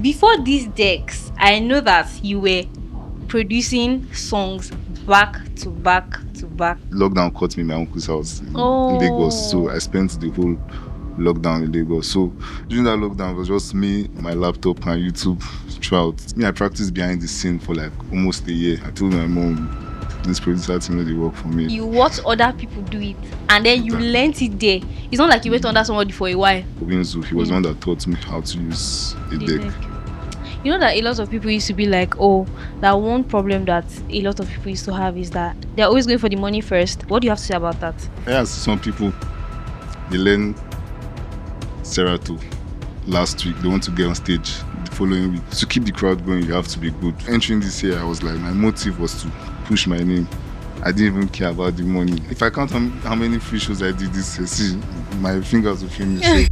Before these decks, I know that you were producing songs back to back to back. Lockdown caught me in my uncle's house in Lagos, so Oh, I spent the whole lockdown in Lagos. So during that lockdown, it was just me, my laptop, and YouTube throughout. Me, I practiced behind the scene for like almost a year. I told my mom, this producer thing really work for me. you watch other people do it, and then you learnt it there. It's not like you went under somebody for a while. Winzu, he was the one that taught me how to use a The deck. You know that a lot of people used to be like, oh, that one problem that a lot of people used to have is that they're always going for the money first. What do you have to say about that? Yes, some people, they learn Serato last week. They want to get on stage the following week. To keep the crowd going, you have to be good. Entering this year, I was like, my motive was to push my name. I didn't even care about the money. If I count how many free shows I did this year, see, my fingers will feel me. So.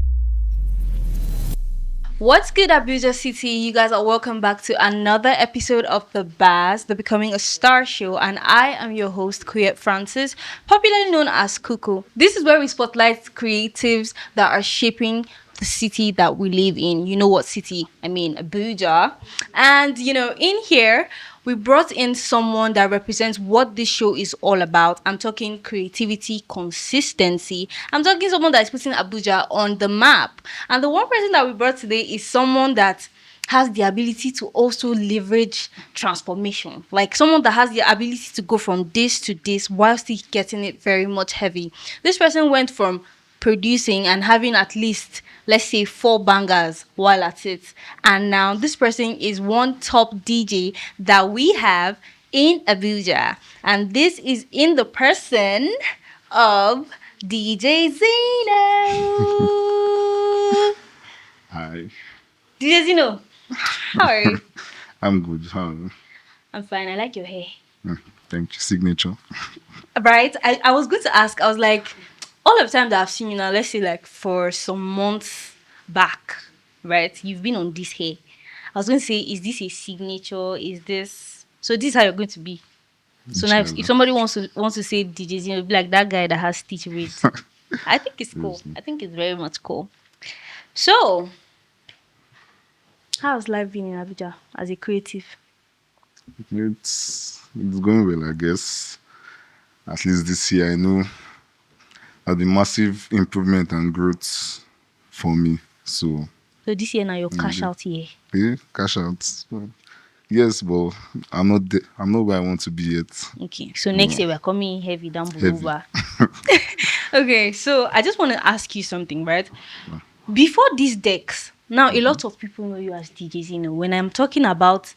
What's good, Abuja City? You guys are welcome back to another episode of The Bass, the Becoming a Star show, and I am your host, Kuyet Francis, popularly known as Kuku. This is where we spotlight creatives that are shaping the city that we live in. You know what city? I mean, Abuja. And, in here, we brought in someone that represents what this show is all about. I'm talking creativity, consistency. I'm talking someone that is putting Abuja on the map. And the one person that we brought today is someone that has the ability to also leverage transformation. Like someone that has the ability to go from this to this while still getting it very much heavy. This person went from producing and having at least, let's say, 4 bangers while at it. And now this person is one top DJ that we have in Abuja. And this is in the person of DJ Zino. Hi. DJ Zino, how are you? I'm good. How are you? I'm fine. I like your hair. Thank you. Signature. Right? I was going to ask, I was like, all of the time that I've seen you now, let's say like for some months back, right? You've been on this hair. I was going to say, is this a signature? Is this so this is how you're going to be? So now if somebody wants to say DJ Zino, it'll be like that guy that has stitch braids. I think it's cool. I think it's very much cool. So how's life been in Abuja as a creative? It's going well, I guess. At least this year, I know there'll be massive improvement and growth for me. So, So this year now your cash out year. yeah, cash out. Yes, but I'm not I'm not where I want to be yet. Okay, so next year we're coming heavy down Heavy. Buruba. Okay, so I just want to ask you something, right? Before these decks, now a lot of people know you as DJ Zino. When I'm talking about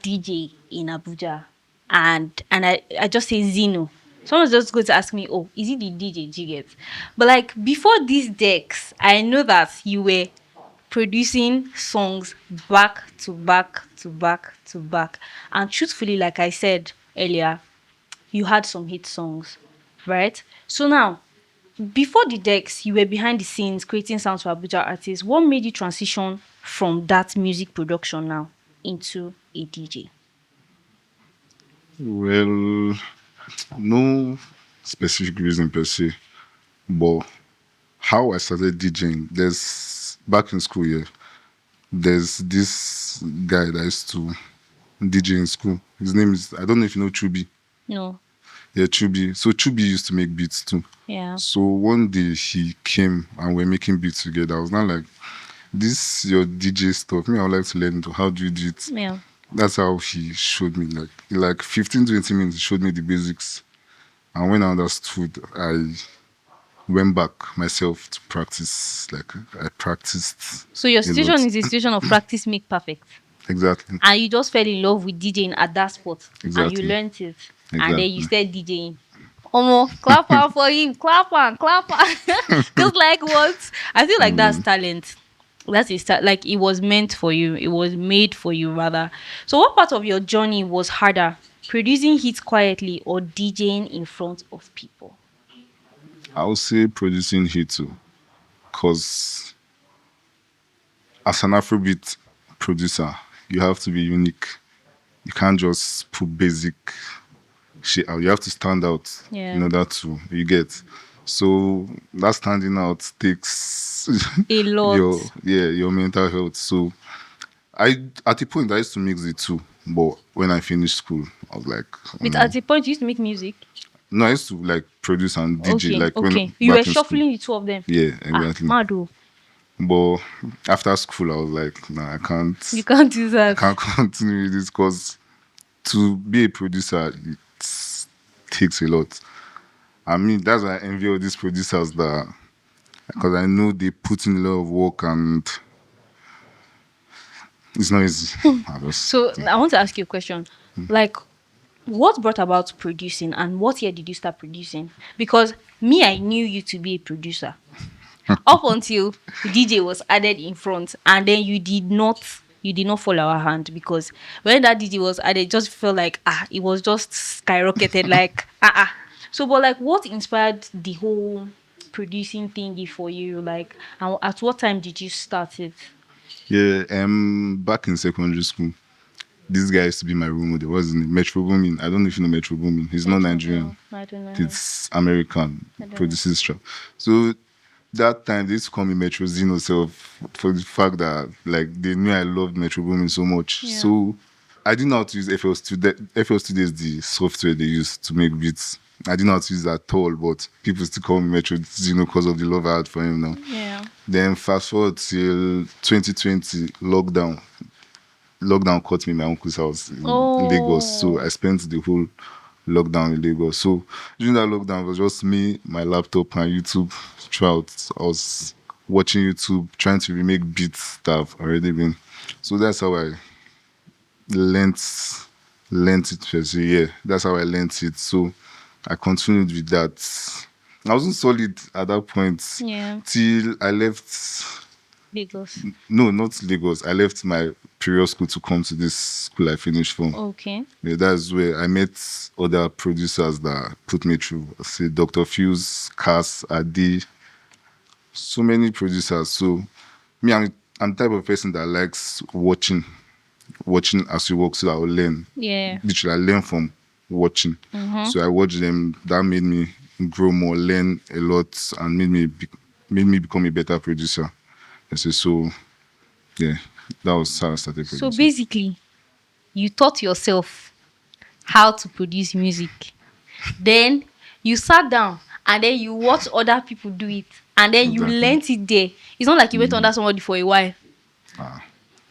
DJ in Abuja, and I just say Zino, someone's just going to ask me, oh, is it the DJ Jiget? But like before these decks, I know that you were producing songs back to back to back to back. And truthfully, like I said earlier, you had some hit songs, right? So now, before the decks, you were behind the scenes creating sounds for Abuja artists. What made you transition from that music production now into a DJ? Well, no specific reason per se, but how I started DJing, there's back in school, yeah, there's this guy that used to DJ in school. His name is, I don't know if you know Chubi. No. Yeah, Chubi. So Chubi used to make beats too. Yeah. So one day he came and we're making beats together. I was not like, this your DJ stuff. Me, I would like to learn how do you do it. Yeah. That's how he showed me. Like 15, 20 minutes, he showed me the basics. And when I understood, I went back myself to practice. Like I practiced. So your a situation lot. is a situation of practice make perfect. Exactly. And you just fell in love with DJing at that spot. And Exactly. you learned it. And Exactly. then you started DJing. Omo, clap on for him. Clap on. Just like what? I feel like that's talent. That's a start. Like it was meant for you. It was made for you, rather. So, what part of your journey was harder? Producing hits quietly or DJing in front of people? I would say producing hit too. Because as an Afrobeat producer, you have to be unique. You can't just put basic shit out. You have to stand out in order to you get. So that standing out takes A lot. your mental health. So I at a point I used to mix the two, but when I finished school, I was like, oh, But no. at the point you used to make music. No, I used to like produce and DJ Okay, like when okay. You were back in school. shuffling the two of them. Yeah, Ah, exactly. Mado. But after school, I was like, nah, You can't do I that. can't continue with this because to be a producer, it takes a lot. I mean, that's why I envy all these producers that, because I know they put in a lot of work and it's not easy. I just, So I want to ask you a question. Like, what brought about producing and what year did you start producing? Because me, I knew you to be a producer up until DJ was added in front, and then you did not follow our hand because when that DJ was added, it just felt like it was just skyrocketed like So, but like, what inspired the whole producing thingy for you? Like, and at what time did you start it? yeah, back in secondary school, this guy used to be my role model. What's his name? Metro Boomin. I don't know if you know Metro Boomin. He's not Nigerian. I don't know him. It's American. I don't know. Produces trap. So that time they used to call me Metro Zino self for the fact that like they knew I loved Metro Boomin so much. Yeah. So I didn't know how to use FL Studio. FL Studio is the software they use to make beats. I didn't know how to use that at all, but people still call me Metro Zino because of the love I had for him now. Yeah. Then fast forward till 2020 lockdown. Lockdown caught me in my uncle's house in Lagos. So I spent the whole lockdown in Lagos. So during that lockdown, it was just me, my laptop, and YouTube throughout. I was watching YouTube, trying to remake beats that have already been. So that's how I learnt learnt it first. Yeah, that's how I learnt it. So I continued with that. I wasn't solid at that point Yeah. till I left. Lagos. No, not Lagos. I left my previous school to come to this school I finished from. Okay. Yeah, that's where I met other producers that put me through. Say Dr. Fuse, Cass, Adi, so many producers. So me, I'm the type of person that likes watching as you work, so that I'll learn. Yeah. Literally, I learn from watching. So I watch them. That made me grow more, learn a lot, and made me become a better producer. I say so. Yeah, that was how I started So producing. basically, you taught yourself how to produce music. Then you sat down and then you watched other people do it. And then you Exactly. learnt it there. It's not like you went under somebody for a while. Ah.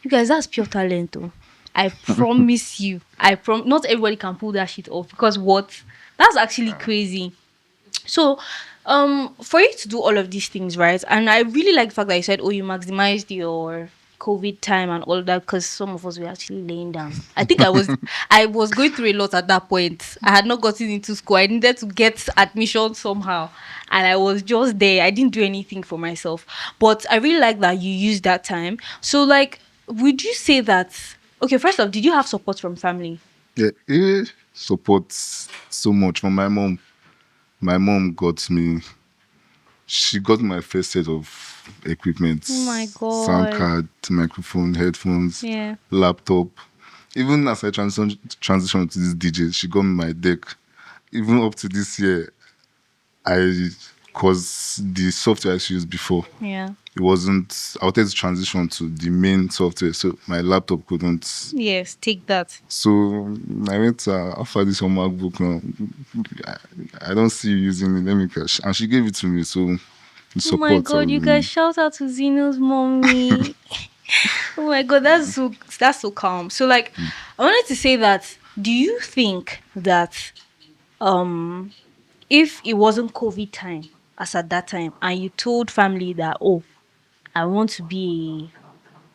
You guys, that's pure talent, though. I promise you. Not everybody can pull that shit off because what? That's actually crazy. So, for you to do all of these things, right? And I really like the fact that you said, "Oh, you maximized your COVID time and all of that," because some of us were actually laying down. I think I was going through a lot at that point. I had not gotten into school. I needed to get admission somehow, and I was just there. I didn't do anything for myself, but I really like that you used that time. So, like, would you say that? Okay, first off, did you have support from family? Yeah, it supports so much from my mom. My mom got me. She got my first set of equipment. Oh my Sound God. card, microphone, headphones, Yeah. laptop. Even as I transitioned to this DJ, she got me my deck. Even up to this year, cause the software I used before, Yeah. it wasn't. I wanted to transition to the main software, so my laptop couldn't. Yes. Take that. So I went to offer this on MacBook now. I don't see you using it. Let me cash. And she gave it to me. So the Oh my support. God, you guys, shout out to Zeno's mommy. Oh my God, that's so calm. So like, I wanted to say that, do you think that um if it wasn't COVID time as at that time and you told family that, oh, I want to be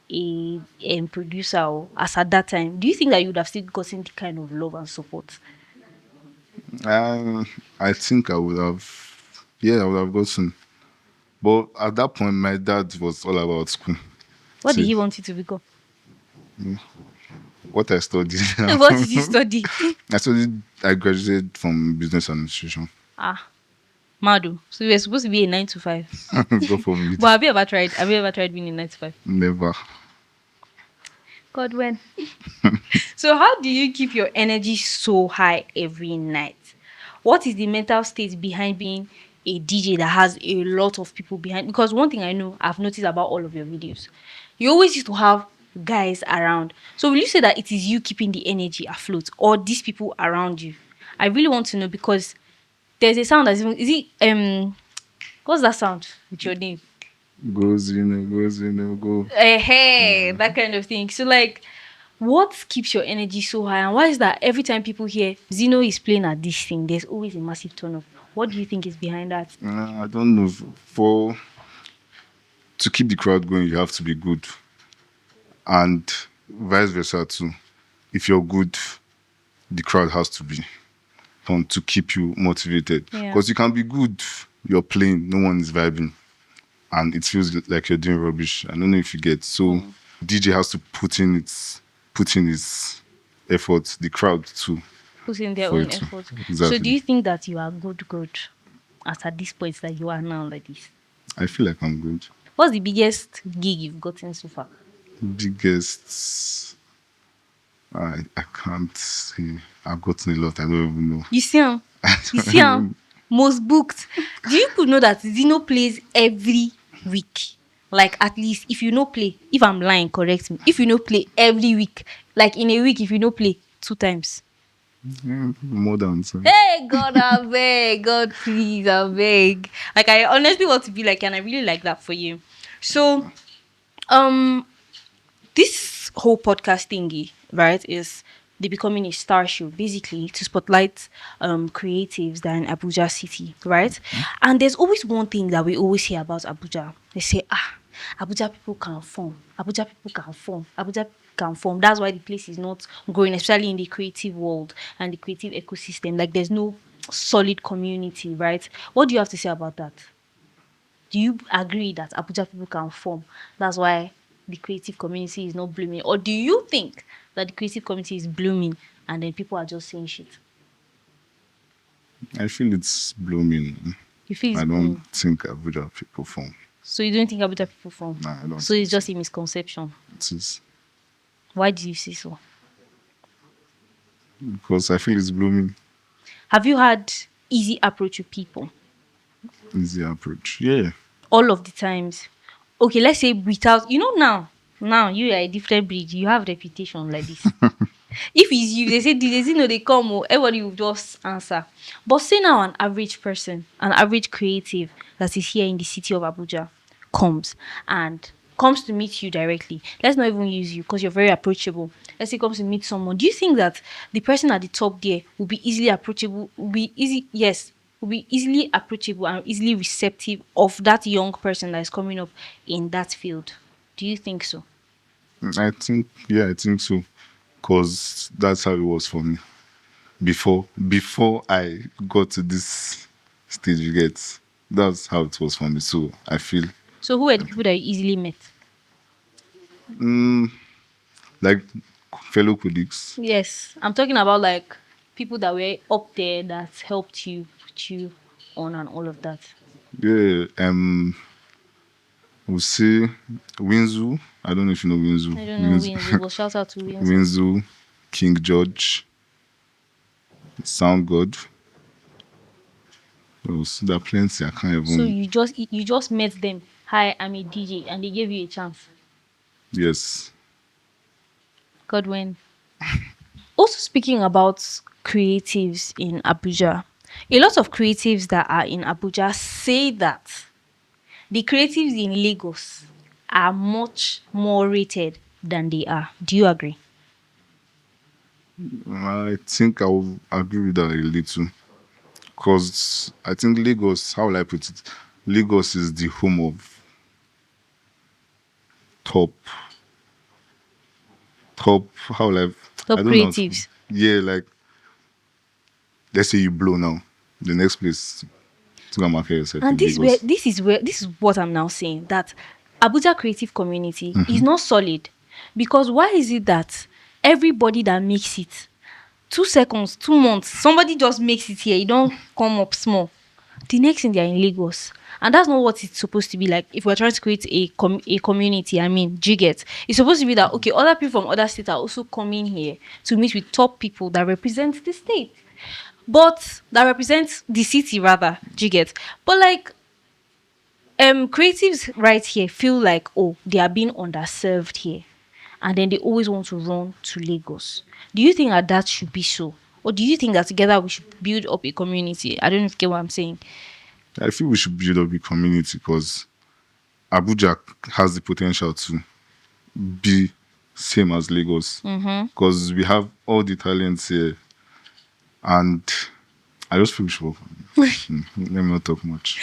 a producer as at that time, do you think that you would have still gotten the kind of love and support? I think I would have. Yeah, I would have gotten. But at that point, my dad was all about school. What did See, he want you to become? what I studied. What did you study? I graduated from business administration. Ah, Madu. So you were supposed to be a 9 to 5. God forbid. But have you ever tried? Have you ever tried being a 9 to 5? Never. God, when? So how do you keep your energy so high every night? What is the mental state behind being a DJ that has a lot of people behind? Because one thing I know, I've noticed about all of your videos, you always used to have guys around. So will you say that it is you keeping the energy afloat or these people around you? I really want to know because there's a sound that's even is it what's that sound with your name? Goes in, go. Hey, that kind of thing. So like what keeps your energy so high and why is that every time people hear Zeno is playing at this thing, there's always a massive turn up? What do you think is behind that? I don't know. For to keep the crowd going, you have to be good, and vice versa too. If you're good, the crowd has to be fun to keep you motivated. Yeah. Because you can be good, you're playing, no one is vibing, and it feels like you're doing rubbish. I don't know if you get. So DJ has to put in his effort. The crowd too Put in their for own it to effort. So do exactly. you think that you are good as at this point that you are now like this? I feel like I'm good. What's the biggest gig you've gotten so far? Biggest. I can't say. I've gotten a lot. I don't even know. You see him? You see him? Most booked. Do you could know that Zeno plays every week? Like at least if you know play, if I'm lying, correct me. If you know play every week, like in a week, if you know play 2 times. Yeah, more than so. Hey God, I beg, God please, I beg. Like I honestly want to be like, and I really like that for you. So, um, this whole podcast thingy, right, is the becoming a star show, basically to spotlight creatives that are in Abuja city, right? And there's always one thing that we always hear about Abuja. They say, Abuja people can form, Abuja people can form, Abuja people can form. That's why the place is not growing, especially in the creative world and the creative ecosystem. Like there's no solid community, right? What do you have to say about that? Do you agree that Abuja people can form? That's why the creative community is not blooming. Or do you think that the creative community is blooming and then people are just saying shit? I feel it's blooming. You feel it's I don't blooming. think Abuja people form. So you don't think Abuja people form? Nah, I don't. So think it's just a misconception. it is Why do you say so? because I feel it's blooming. Have you had easy approach with people? Easy approach. Yeah. All of the times. Okay, let's say without now you are a different breed. You have reputation like this. If it's you, they say DJ Zino, they come, everybody will just answer. But say now an average person, an average creative that is here in the city of Abuja comes and comes to meet you directly. Let's not even use you because you're very approachable. Let's say comes to meet someone. Do you think that the person at the top there will be easily approachable? Will be easily approachable and easily receptive of that young person that is coming up in that field? Do you think so? I think so. Because that's how it was for me. Before I got to this stage, you get, that's how it was for me. So I feel So who were the people that you easily met? like fellow colleagues. Yes, I'm talking about like people that were up there that helped you, put you on, and all of that. Yeah, we'll say Winzu. I don't know if you know Winzu. I don't know Windsor, but shout out to Windsor. Winzu, King George, Sound God. There are plenty. I can't So even. you just met them. Hi, I'm a DJ, and they gave you a chance. Yes. Godwin. Also speaking about creatives in Abuja, a lot of creatives that are in Abuja say that the creatives in Lagos are much more rated than they are. Do you agree? I think I will agree with that a little. Because I think Lagos, how will I put it? Lagos is the home of top, how will Top I don't know. creatives. Yeah, like, let's say you blow now. The next place to go market yourself And in Lagos. this is what I'm now saying, that Abuja creative community is not solid. Because why is it that everybody that makes it 2 seconds, 2 months, somebody just makes it here, you don't come up small. The next thing they're in Lagos. And that's not what it's supposed to be like. If we're trying to create a community, I mean, do you get? It's supposed to be that okay, other people from other states are also coming here to meet with top people that represent the state. But that represents the city rather, do you get? But like creatives right here feel like, oh, they are being underserved here. and then they always want to run to Lagos. Do you think that should be so? Or do you think that together we should build up a community? I don't know if you get what I'm saying. I feel we should build up a community because Abuja has the potential to be same as Lagos because we have all the talents here, and I just feel we should work on it. Let me not talk much.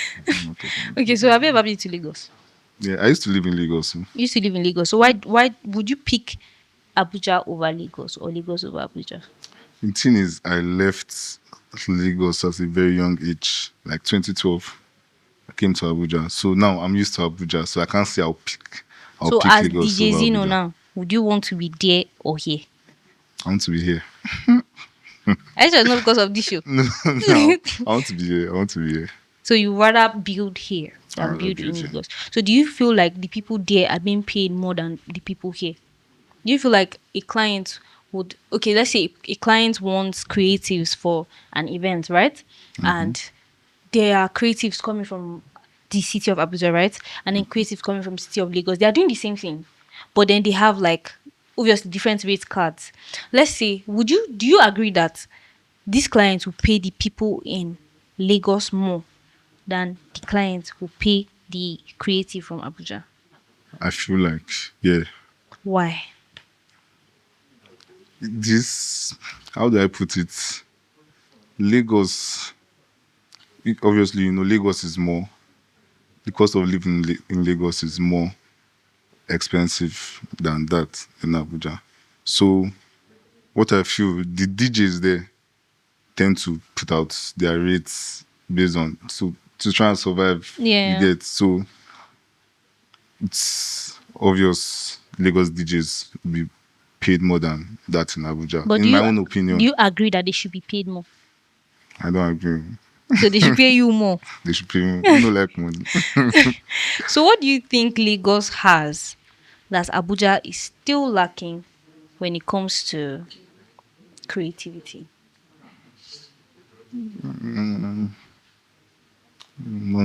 Okay, so have you ever been to Lagos? Yeah, I used to live in Lagos. You used to live in Lagos. So why would you pick Abuja over Lagos or Lagos over Abuja? The thing is, I left Lagos at a very young age, like 2012. I came to Abuja. So now I'm used to Abuja, so I can't say I'll So pick as Lagos DJ over Zino Abuja. now, would you want to be there or here? I want to be here. I just not because of this show. No, I want to be here. I want to be here. So you rather build here I than rather build in build here. Lagos. So do you feel like the people there are being paid more than the people here? Do you feel like a client would, okay, let's say a client wants creatives for an event, right? And there are creatives coming from the city of Abuja, right? And then creatives coming from the city of Lagos. They are doing the same thing, but then they have like obviously different rate cards. Let's say, do you agree that these clients will pay the people in Lagos more than the clients who pay the creative from Abuja? I feel like, yeah, Why? this, how do I put it? Lagos, obviously, Lagos is more, the cost of living in Lagos is more expensive than that in Abuja. So, what I feel, the DJs there tend to put out their rates based on, so to try and survive, Yeah. you get, so it's obvious Lagos DJs will be paid more than that in Abuja. But In my own opinion, do you agree that they should be paid more? I don't agree. So they should pay you more. They should pay me. I don't like money. So what do you think Lagos has that Abuja is still lacking when it comes to creativity? None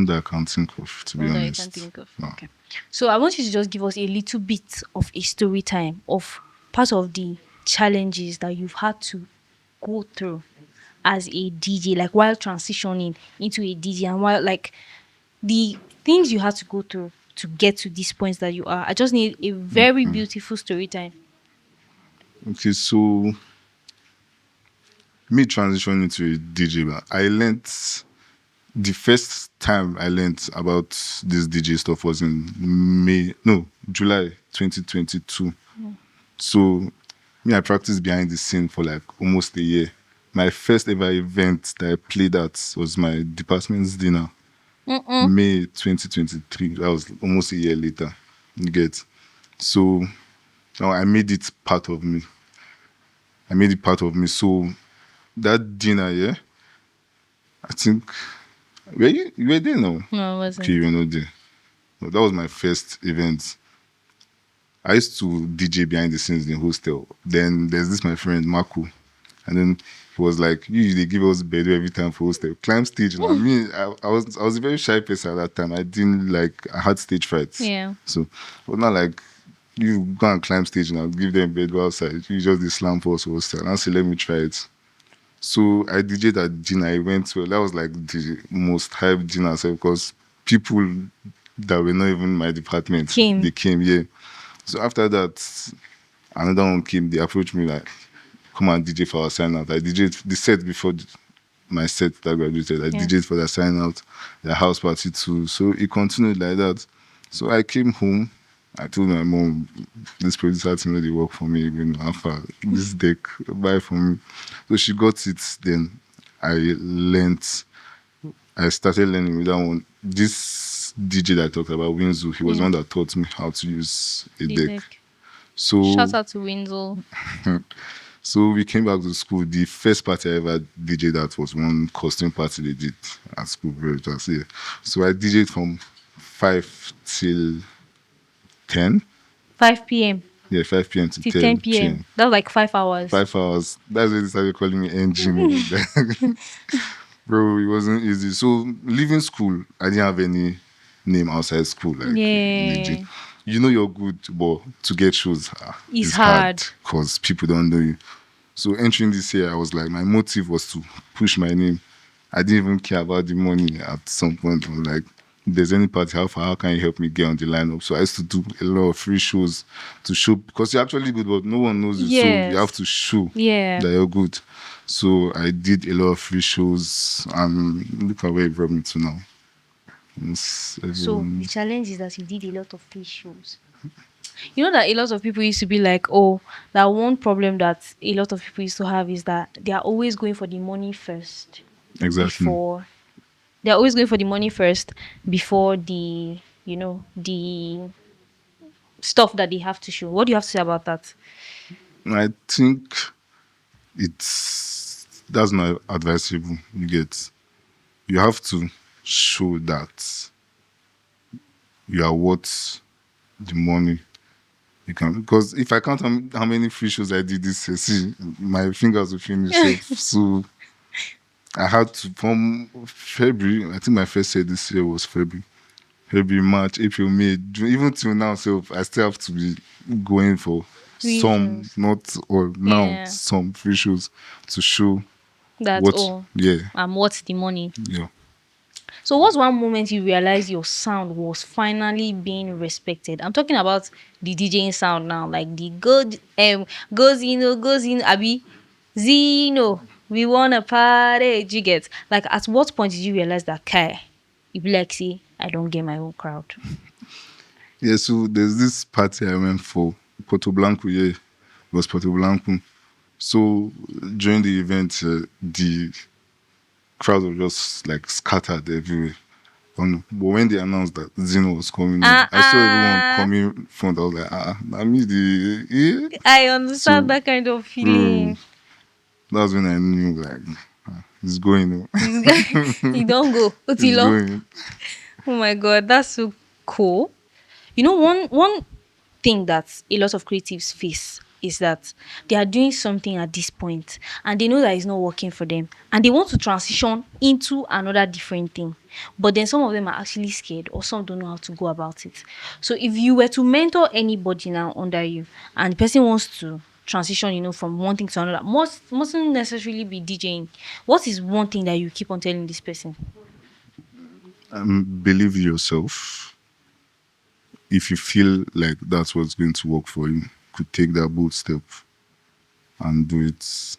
that I can think of, to be None that you honest. can think of. No. Okay. So I want you to just give us a little bit of a story time of part of the challenges that you've had to go through as a DJ, like while transitioning into a DJ and while like the things you had to go through to get to this point that you are. I just need a very beautiful story time. Okay, so me transitioning into a DJ, but I learned the first time I learned about this DJ stuff was in July 2022. So me, I practiced behind the scene for like almost a year. My first ever event that I played at was my department's dinner, May 2023. That was almost a year later. You get. So now I made it part of me. So that dinner, yeah, I think you were there now. No, I wasn't. Okay, you were not there. No, that was my first event. I used to DJ behind the scenes in the hostel. Then there's this my friend Marco, and then he was like, "You they give us bed every time for hostel. Climb stage." Now me, I was a very shy person at that time. I had stage frights. Yeah. So, but not like you go and climb stage now, give them bed outside. You just the slam for us hostel. And I said, let me try it. So I DJed at dinner. I went to, that was like the most hype dinner because people that were not even in my department, they came, yeah. So after that, another one came, they approached me like, come and DJ for our sign out. I DJed the set before my set that I graduated. I DJed for the sign out, the house party too. So it continued like that. So I came home. I told my mom, this producer team they work for me, offer this deck, buy for me. So she got it. Then I started learning with that one. This DJ that I talked about, Winzu, he was the one that taught me how to use a deck. So shout out to Winzel. So we came back to school. The first party I ever DJed that was one costume party they did at school. So I DJed from 5 till 10. 5 p.m. Yeah, 5 p.m. to 10 p.m. That was like 5 hours. 5 hours. That's why they started calling me engine. Bro, it wasn't easy. So leaving school, I didn't have any name outside school. Legit. you know you're good, but to get shows It's is hard hard. because people don't know you. So entering this year, I was like, my motive was to push my name. I didn't even care about the money at some point. I was like, if there's any party, how can you help me get on the lineup? So I used to do a lot of free shows to show, because you're actually good, but no one knows you. So you have Yes. to show Yeah. that you're good. So I did a lot of free shows, and look at where it brought me to now. So the Everyone, challenge is that you did a lot of free shows. You know that a lot of people used to be like, oh, that one problem that a lot of people used to have is that they are always going for the money first exactly. before they're always going for the money first before the stuff that they have to show. What do you have to say about that? I think that's not advisable. You have to show that you are worth the money you can. Because if I count how many free shows I did this year, see, my fingers will finish. So I had to, from February, I think my first year this year was February, March, April, May, June, even till now. So I still have to be going for Free some, shows. not or now, Yeah. some free shows to show That's what, all. yeah, What's the money? yeah. So what's one moment you realized your sound was finally being respected? I'm talking about the DJing sound now, like the go Zino, Abi Zino. We wanna party. Do you get? Like, at what point did you realize that Kai, you be like, see, I don't get my own crowd. Yeah, so there's this party I went for, Porto Blanco, yeah. It was Porto Blanco. So during the event, the crowd was just like scattered everywhere. But when they announced that Zeno was coming in, I saw everyone Uh-uh. coming front. I was like, I miss the, yeah. I understand So, that kind of bro, feeling. that's when I knew, like, it's going, oh. You don't go. It's Utilo. going. Oh my god, that's so cool. You know, one thing that a lot of creatives face is that they are doing something at this point and they know that it's not working for them and they want to transition into another different thing. But then some of them are actually scared or some don't know how to go about it. So if you were to mentor anybody now under you and the person wants to transition, from one thing to another, mustn't necessarily be DJing. What is one thing that you keep on telling this person? Believe in yourself. If you feel like that's what's going to work for you, could take that bold step and do it.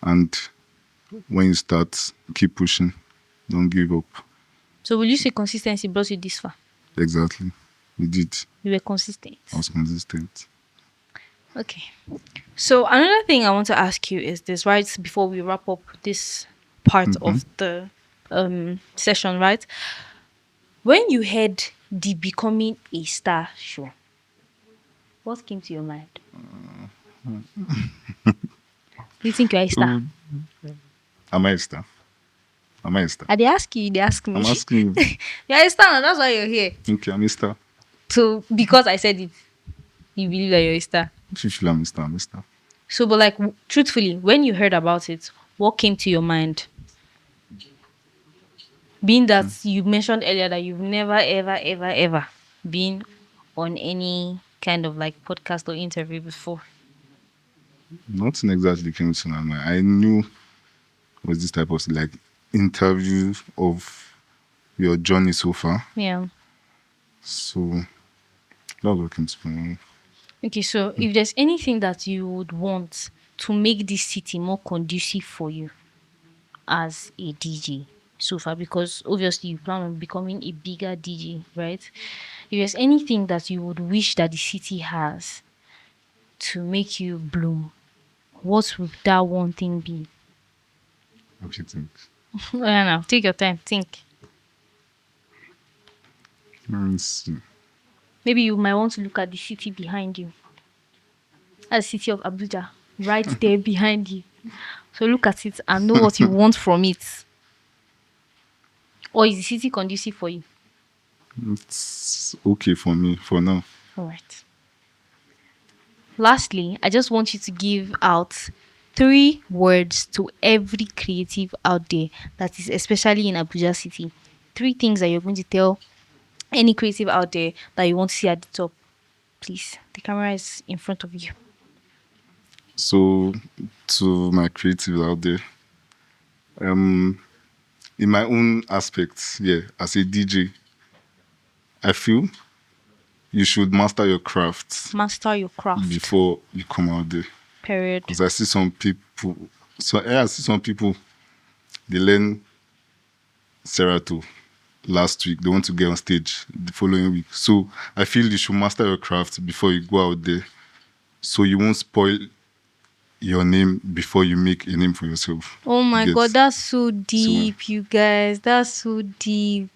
And when you start, keep pushing. Don't give up. So will you say consistency brought you this far? Exactly. We did. You were consistent. I was consistent. Okay. So another thing I want to ask you is this, right? Before we wrap up this part of the session, right? When you heard the Becoming a Star show, what came to your mind? Do you think you're a star? So, am I a star? Am I a star? I they ask you, they ask me. I'm asking you. You're a star, and that's why you're here. Okay, I'm a star. So because I said it, you believe that you're a star. If you feel I'm a star, I'm a star. So, but like truthfully, when you heard about it, what came to your mind? Being that you mentioned earlier that you've never, ever, ever, ever been on any kind of like podcast or interview before. Nothing exactly came to my mind. I knew it was this type of like interview of your journey so far. Yeah. So that's what came to my mind. Okay, so if there's anything that you would want to make this city more conducive for you as a DJ so far, because obviously you plan on becoming a bigger DJ, right? If there's anything that you would wish that the city has to make you bloom, what would that one thing be? What do you think? Yeah, now take your time, think. Let me see. Maybe you might want to look at the city behind you. That's the city of Abuja, right there behind you. So look at it and know what you want from it. Or is the city conducive for you? It's okay for me for now. All right. Lastly, I just want you to give out 3 words to every creative out there that is especially in Abuja City. 3 things that you're going to tell Any creative out there that you want to see at the top, please. The camera is in front of you. So, to my creatives out there, um, in my own aspects, yeah, as a DJ, I feel you should master your craft Master your craft. before you come out there. Period. Because I see some people, I see some people, they learn Serato last week, they want to get on stage the following week. So I feel you should master your craft before you go out there, so you won't spoil your name before you make a name for yourself. Oh my Get? god, that's so So deep, you guys. That's so deep.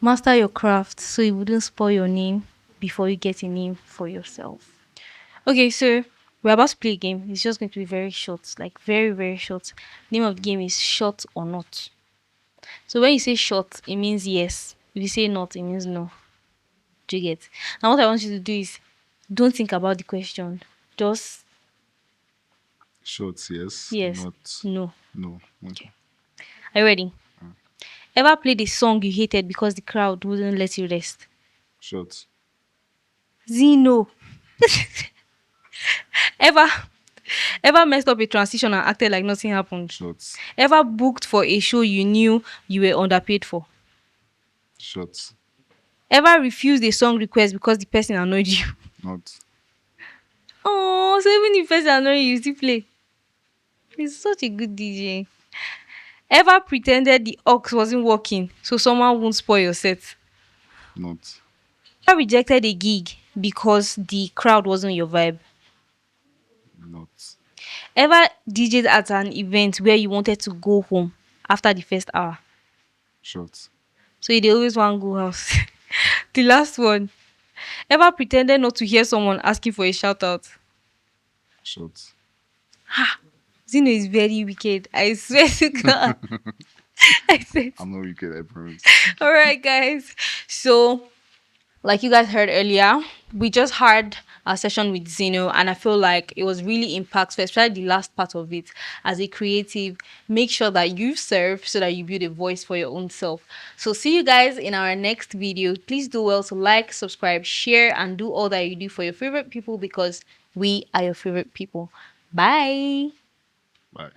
Master your craft so you wouldn't spoil your name before you get a name for yourself. Okay, so we're about to play a game. It's just going to be very short, like very, very short. Name of the game is short or not. So when you say short, it means yes. If you say not, it means no. Do you get? Now what I want you to do is don't think about the question. Just short, yes, yes, not no. no. Okay. Are you ready? Ever played a song you hated because the crowd wouldn't let you rest? Short, Zino. Ever ever messed up a transition and acted like nothing happened? short, Ever booked for a show you knew you were underpaid for? short, Ever refused a song request because the person annoyed you? not Oh, so even if the person annoyed you, you still play. He's such a good DJ. Ever pretended the aux wasn't working so someone won't spoil your set? not Ever rejected a gig because the crowd wasn't your vibe? not Ever DJed at an event where you wanted to go home after the first hour? short, So you dey always want go house. The last one. Ever pretended not to hear someone asking for a shout out? short. Zino is very wicked. I swear to God. I said. I'm not wicked, I promise. All right, guys. So like you guys heard earlier, we just had our session with Zeno, and I feel like it was really impactful, especially the last part of it. As a creative, make sure that you serve so that you build a voice for your own self. So, see you guys in our next video. Please do well to like, subscribe, share, and do all that you do for your favorite people because we are your favorite people. Bye. Bye.